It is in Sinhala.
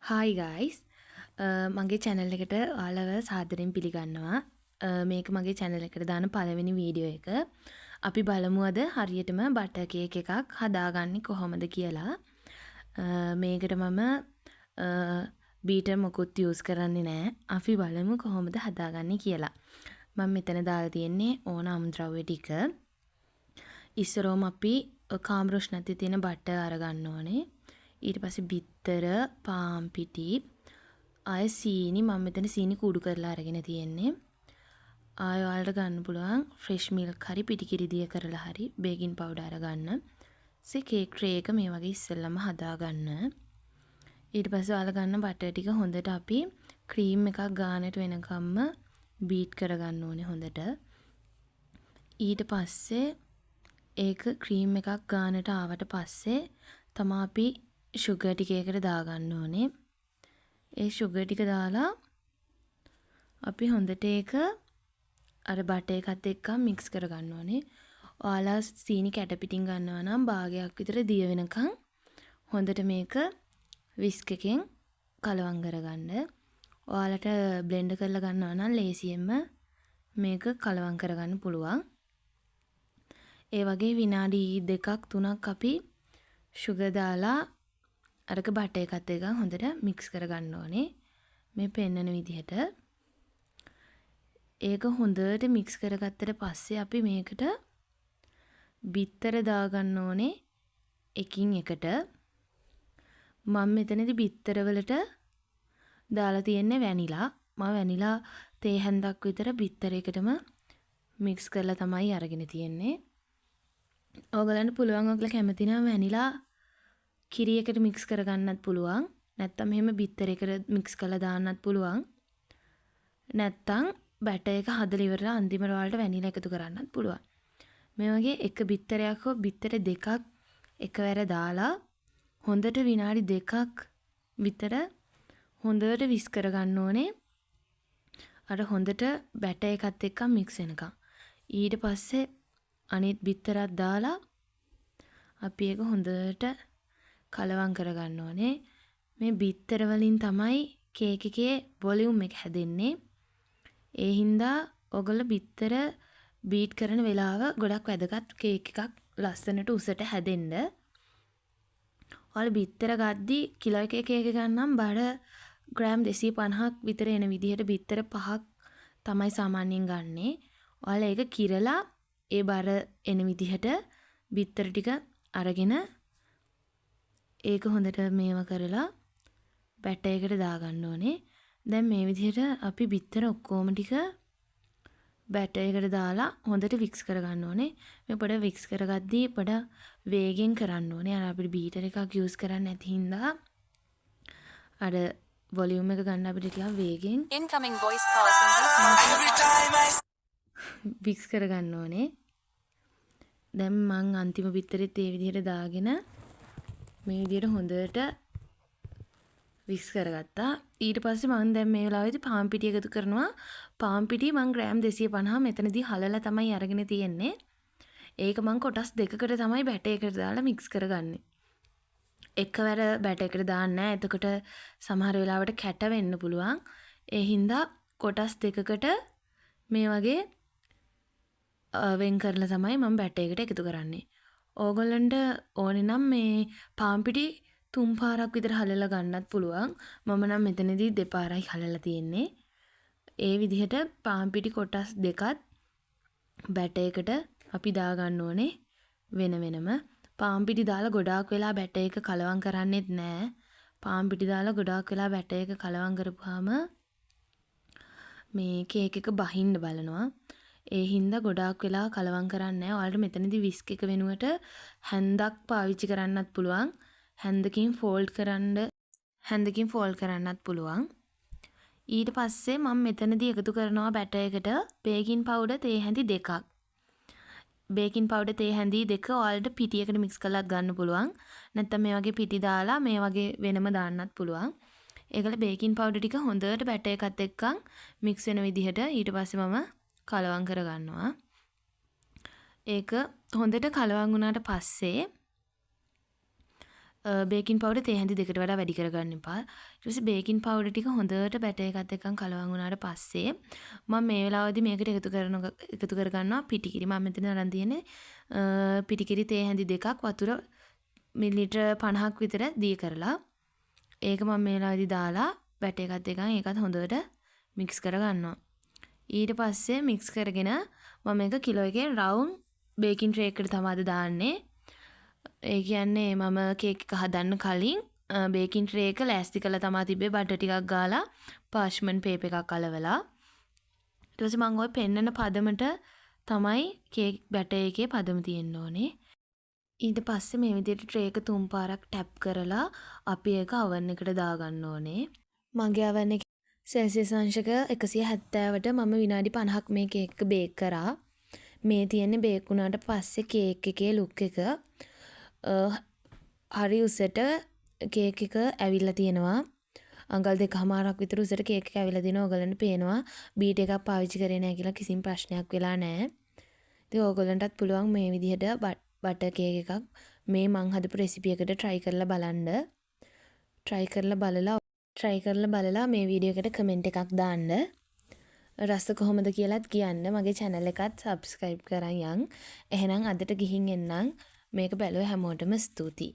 Hi guys. මගේ channel එකට ඔයාලව සාදරයෙන් පිළිගන්නවා. මේක මගේ channel එකට දාන පළවෙනි වීඩියෝ එක. අපි බලමු අද හරියටම බටර් කේක් එකක් හදාගන්නේ කොහොමද කියලා. මේකට මම බීටර් මොකුත් use කරන්නේ නැහැ. අපි බලමු කොහොමද හදාගන්නේ කියලා. මම මෙතන දාලා තියෙන්නේ ඕන අමුද්‍රව්‍ය ටික. ඉස්සරෝම අපි කාමර උෂ්ණත්වයේ තියෙන බටර් අරගන්න ඕනේ. ඊට පස්සේ බිත්තර, පාන් පිටි, ආය සීනි මම මෙතන සීනි කුඩු කරලා අරගෙන තියෙන්නේ. ආය ඔයාලට ගන්න පුළුවන් ෆ්‍රෙෂ් මිල්ක් හරි පිටිකිරි දිය කරලා හරි බේකින් පවුඩර් අරගන්න. ඊසේ කේක් ට්‍රේ එක මේ වගේ ඉස්සෙල්ලම හදාගන්න. ඊට පස්සේ ඔයාලා ගන්න බටර් ටික හොඳට අපි ක්‍රීම් එකක් ගානට වෙනකම්ම බීට් කරගන්න ඕනේ හොඳට. ඊට පස්සේ ඒක ක්‍රීම් එකක් ගානට ආවට පස්සේ තමයි අපි sugar ටික ඒකට දාගන්න ඕනේ. ඒ sugar ටික දාලා අපි හොඳට ඒක අර බටර් එකත් එක්ක mix කරගන්න ඕනේ. ඔයාලා සීනි කැට පිටින් ගන්නවා නම් භාගයක් විතර දිය වෙනකන් හොඳට මේක whisk එකෙන් කලවම් කරගන්න. ඔයාලට blend කරලා ගන්නවා නම් ලේසියෙන්ම මේක කලවම් කරගන්න පුළුවන්. ඒ වගේ විනාඩි 2ක් 3ක් අපි sugar දාලා අරක බටර් එකත් එක්ක හොඳට mix කරගන්න ඕනේ. මේ පෙන්නන විදිහට. ඒක හොඳට mix කරගත්තට පස්සේ අපි මේකට බිත්තර දාගන්න ඕනේ එකින් එකට. මම මෙතනදී බිත්තර වලට දාලා තියෙන්නේ වැනිලා. මම වැනිලා තේ හැන්දක් විතර බිත්තර එකටම mix කරලා තමයි අරගෙන තියෙන්නේ. ඔයගලන්ට පුළුවන් ඔයගල කැමති නම් වැනිලා කිරි එකට mix කරගන්නත් පුළුවන්. නැත්තම් එහෙම බිත්තර එකට mix කරලා දාන්නත් පුළුවන්. නැත්තම් බැටර් එක හදලා ඉවරලා අන්තිමට ඔයාලට වැනිලා එකතු කරන්නත් පුළුවන්. මේ වගේ එක බිත්තරයක් හෝ බිත්තර දෙකක් එකවර දාලා හොඳට විනාඩි 2ක් විතර හොඳට whisk කරගන්න ඕනේ. අර හොඳට බැටර් එකත් එක්ක mix වෙනකම්. ඊට පස්සේ අනිත් බිත්තරත් දාලා අපි ඒක හොඳට කලවම් කරගන්න ඕනේ. මේ බිත්තර වලින් තමයි කේක් එකේ වොලියුම් එක හැදෙන්නේ. ඒ හින්දා ඔයගොල්ලෝ බිත්තර බීට් කරන වෙලාව ගොඩක් වැදගත් කේක් එකක් ලස්සනට උසට හැදෙන්න. ඔයාලා බිත්තර ගද්දි කිලෝ එකේ කේක් එක ගන්නම් බඩ ග්‍රෑම් 250ක් විතර එන විදිහට බිත්තර 5ක් තමයි සාමාන්‍යයෙන් ගන්නෙ. ඔයාලා ඒක කිරලා ඒ බර එන විදිහට බිත්තර ටික අරගෙන ඒක හොඳට මේව කරලා බැටර් එකට දාගන්න ඕනේ. දැන් මේ විදිහට අපි බිත්තර ඔක්කොම ටික බැටර් එකට දාලා හොඳට වික්ස් කරගන්න ඕනේ. මේ පොඩ වික්ස් කරගද්දී පොඩ වේගෙන් කරන්න ඕනේ. අර අපිට බීටර් එකක් යූස් කරන්න නැති හින්දා අර වොලියුම් එක ගන්න අපිට ටිකක් වේගෙන් Incoming voice call from this wicks කරගන්න ඕනේ. දැන් මං අන්තිම බිත්තරෙත් ඒ විදිහට දාගෙන මේ විදිහට හොඳට වික්ස් කරගත්තා. ඊට පස්සේ මම දැන් මේ වෙලාවේදී පාන් පිටි එකතු කරනවා. පාන් පිටි මම ග්‍රෑම් 250 මෙතනදී හලලා තමයි අරගෙන තියෙන්නේ. ඒක මම කොටස් දෙකකට තමයි බැටර් එකට දාලා මික්ස් කරගන්නේ. එකවර බැටර් එකට දාන්නේ නැහැ. එතකොට සමහර වෙලාවට කැට වෙන්න පුළුවන්. ඒ හින්දා කොටස් දෙකකට මේ වගේ වෙන් කරලා තමයි මම බැටර් එකට එකතු කරන්නේ. ඕගොල්ලන්ට ඕනේ නම් මේ පාන් පිටි 3 පාරක් විතර හලලා ගන්නත් පුළුවන්. මම නම් මෙතනදී දෙපාරයි හලලා තියෙන්නේ. ඒ විදිහට පාන් පිටි කොටස් දෙකත් බැටර් එකට අපි දා ගන්න ඕනේ වෙන වෙනම. පාන් පිටි දාලා ගොඩාක් වෙලා බැටර් එක කලවම් කරන්නෙත් නෑ. පාන් පිටි දාලා ගොඩාක් වෙලා බැටර් එක කලවම් කරපුවාම මේ කේක් එක බහින්න බලනවා. ඒ හින්දා ගොඩාක් වෙලා කලවම් කරන්නේ නෑ. ඔයාලට මෙතනදී විස්ක් එක වෙනුවට හැන්දක් පාවිච්චි කරන්නත් පුළුවන්. හැන්දකින් ෆෝල්ඩ් කරන්නත් පුළුවන්. ඊට පස්සේ මම මෙතනදී එකතු කරනවා බැටර් එකට බේකින් පවුඩර් තේ හැඳි 2ක්. බේකින් පවුඩර් තේ හැඳි 2 ඔයාලට පිටියකට මික්ස් කරලාත් ගන්න පුළුවන්. නැත්නම් මේ වගේ පිටි දාලා මේ වගේ වෙනම දාන්නත් පුළුවන්. ඒකල බේකින් පවුඩර් ටික හොඳට බැටර් එකත් එක්ක මික්ස් වෙන විදිහට ඊට පස්සේ මම කලවම් කරගන්නවා. ඒක හොඳට කලවම් වුණාට පස්සේ බේකින් පවුඩර් තේ හැඳි දෙකට වඩා වැඩි කරගන්න එපා. ඊට පස්සේ බේකින් පවුඩර් ටික හොඳට බැටර් එකත් එක්ක කලවම් වුණාට පස්සේ මම මේ වෙලාවේදී මේකට එකතු කරගන්නවා පිටිකිරි. මම මෙතන අරන් තියෙන්නේ පිටිකිරි තේ හැඳි දෙකක් වතුර මිලිලිටර් 50ක් විතර දී කරලා. ඒක මම මේ වෙලාවේදී දාලා බැටර් එකත් එක්ක ඒකත් හොඳට මික්ස් කරගන්නවා. ඊට පස්සේ මික්ස් කරගෙන මම මේක කිලෝ එකේ රවුන්ඩ් බේකින් ට්‍රේ එකකට තමයි දාන්නේ. ඒ කියන්නේ මම කේක් එක හදන්න කලින් බේකින් ට්‍රේ එක ලෑස්ති කරලා තමයි තිබ්බේ බටර් ටිකක් ගාලා පාර්ච්මන්ට් පේපර් එකක් අලවලා. ඊට පස්සේ මම ওই පෙන්නන පදමට තමයි කේක් බැටර් එකේ පදම තියෙන්න ඕනේ. ඊට පස්සේ මේ විදිහට ට්‍රේ එක 3 පාරක් ටැප් කරලා අපි ඒක oven එකට දාගන්න ඕනේ. මගේ oven එක සෙල්සියස් අංශක 170ට මම විනාඩි 50ක් මේ කේක් එක බේක් කරා. මේ තියෙන්නේ බේක් වුණාට පස්සේ කේක් එකේ ලුක් එක හරි උසට කේක් එක ඇවිල්ලා තියෙනවා. අඟල් 2කමාරක් විතර උසට කේක් එක ඇවිල්ලා දිනවා. ඔයගලන්ට පේනවා බීට් එකක් පාවිච්චි කරේ නැහැ කියලා කිසිම ප්‍රශ්නයක් වෙලා නැහැ. ඉතින් ඔයගලන්ටත් පුළුවන් මේ විදිහට බටර් කේක් එකක් මේ මං හදපු රෙසිපි එකට try කරලා බලන්න. try කරලා බලලා මේ වීඩියෝ එකට කමෙන්ට් එකක් දාන්න. රස කොහොමද කියලාත් කියන්න. මගේ channel එකත් subscribe කරන් යන්. එහෙනම් අදට ගිහින් එන්නම්. මේක බැලුව හැමෝටම ස්තුතියි.